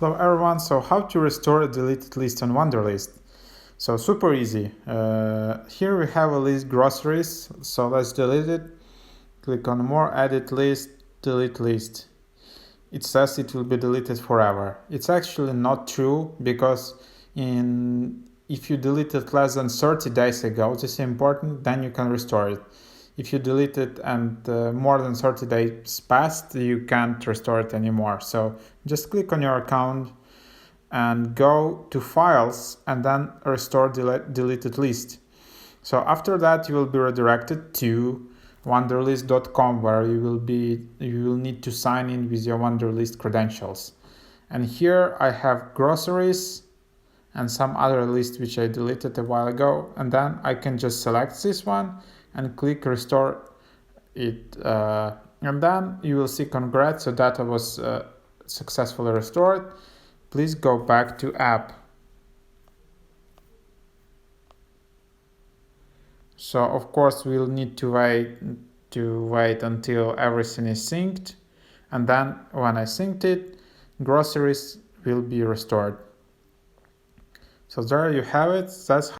Hello everyone, so how to restore a deleted list on Wunderlist. So super easy. Here we have a list groceries, so let's delete it. Click on more, edit list, delete list. It says it will be deleted forever. It's actually not true because if you deleted less than 30 days ago, this is important, then you can restore it. If you delete it and more than 30 days passed, you can't restore it anymore. So just click on your account and go to files and then restore deleted list. So after that you will be redirected to wunderlist.com where you will need to sign in with your Wunderlist credentials. And here I have groceries and some other list which I deleted a while ago, and then I can just select this one and click restore it, and then you will see congrats, so data was successfully restored. Please go back to app. So of course we'll need to wait until everything is synced, and then when I synced it, groceries will be restored. So there you have it. That's